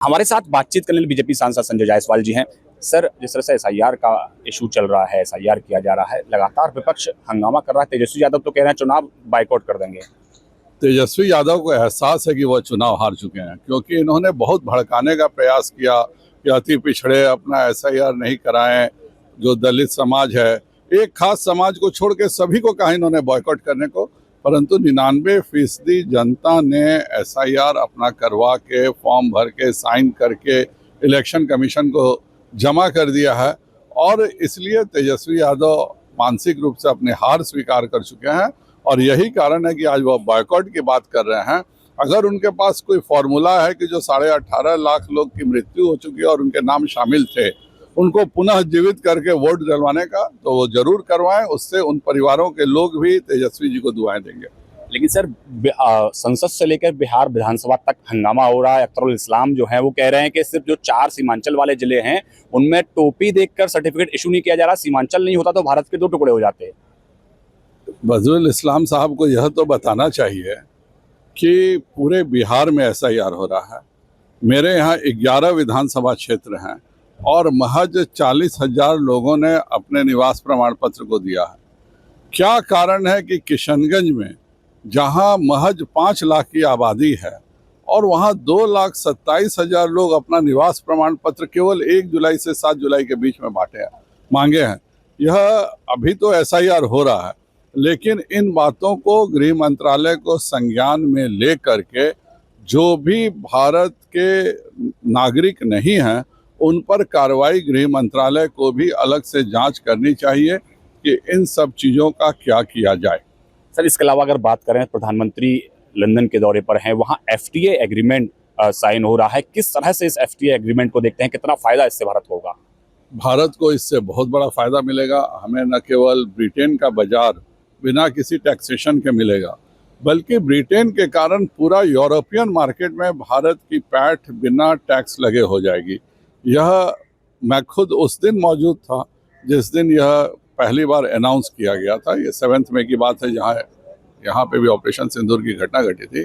हमारे साथ बातचीत करने बीजेपी सांसद संजय जायसवाल जी हैं। सर, जिस तरह से एसआईआर का इशू चल रहा है, एसआईआर किया जा रहा है, लगातार विपक्ष हंगामा कर रहा है। तेजस्वी यादव तो कह रहे हैं चुनाव बाइकआउट कर देंगे। तेजस्वी यादव को एहसास है कि वह चुनाव हार चुके हैं, क्योंकि इन्होंने बहुत भड़काने का प्रयास किया कि अति पिछड़े अपना एसआईआर नहीं कराएं, जो दलित समाज है, एक खास समाज को छोड़ के सभी को कहा इन्होंने बॉयकॉट करने को। परंतु 99% जनता ने एसआईआर अपना करवा के, फॉर्म भर के, साइन करके इलेक्शन कमीशन को जमा कर दिया है। और इसलिए तेजस्वी यादव मानसिक रूप से अपनी हार स्वीकार कर चुके हैं और यही कारण है कि आज वह बॉयकॉट की बात कर रहे हैं। अगर उनके पास कोई फॉर्मूला है कि जो 18.5 लाख लोग की मृत्यु हो चुकी है और उनके नाम शामिल थे, उनको पुनः जीवित करके वोट दिलवाने का, तो वो जरूर करवाएं। उससे उन परिवारों के लोग भी तेजस्वी जी को दुआएं देंगे। लेकिन सर, संसद से लेकर बिहार विधानसभा तक हंगामा हो रहा है। अख्तरुल इस्लाम जो है वो कह रहे हैं कि सिर्फ जो 4 सीमांचल वाले जिले हैं उनमें टोपी देखकर सर्टिफिकेट इशू नहीं किया जा रहा। सीमांचल नहीं होता तो भारत के 2 टुकड़े हो जाते। बदरुल इस्लाम साहब को यह तो बताना चाहिए कि पूरे बिहार में एसआईआर हो रहा है। मेरे यहाँ 11 विधानसभा क्षेत्र हैं और महज 40,000 लोगों ने अपने निवास प्रमाण पत्र को दिया है। क्या कारण है कि किशनगंज में, जहाँ महज 5 लाख की आबादी है और वहाँ 2,27,000 लोग अपना निवास प्रमाण पत्र केवल 1 जुलाई से 7 जुलाई के बीच में मांगे हैं। यह अभी तो एसआईआर हो रहा है, लेकिन इन बातों को गृह मंत्रालय को संज्ञान में ले करके जो भी भारत के नागरिक नहीं हैं उन पर कार्रवाई गृह मंत्रालय को भी अलग से जांच करनी चाहिए कि इन सब चीज़ों का क्या किया जाए। सर, इसके अलावा अगर बात करें, प्रधानमंत्री लंदन के दौरे पर हैं, वहाँ एफटीए एग्रीमेंट साइन हो रहा है। किस तरह से इस एफटीए एग्रीमेंट को देखते हैं? कितना फायदा इससे भारत को होगा? भारत को इससे बहुत बड़ा फायदा मिलेगा। हमें न केवल ब्रिटेन का बाजार बिना किसी टैक्सेशन के मिलेगा, बल्कि ब्रिटेन के कारण पूरा यूरोपियन मार्केट में भारत की पैठ बिना टैक्स लगे हो जाएगी। यह मैं खुद उस दिन मौजूद था जिस दिन यह पहली बार अनाउंस किया गया था। ये 7 मई की बात है, जहाँ यहाँ पे भी ऑपरेशन सिंदूर की घटना घटी थी।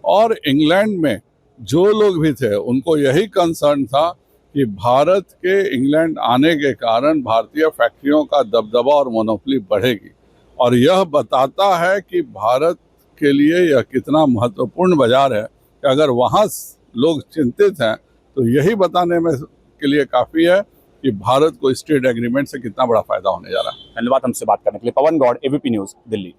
और इंग्लैंड में जो लोग भी थे उनको यही कंसर्न था कि भारत के इंग्लैंड आने के कारण भारतीय फैक्ट्रियों का दबदबा और मोनोपोली बढ़ेगी। और यह बताता है कि भारत के लिए यह कितना महत्वपूर्ण बाजार है कि अगर वहाँ लोग चिंतित हैं तो यही बताने में के लिए काफ़ी है कि भारत को इस ट्रेड एग्रीमेंट से कितना बड़ा फायदा होने जा रहा है। धन्यवाद हमसे बात करने के लिए। पवन गौड़, एबीपी न्यूज़, दिल्ली।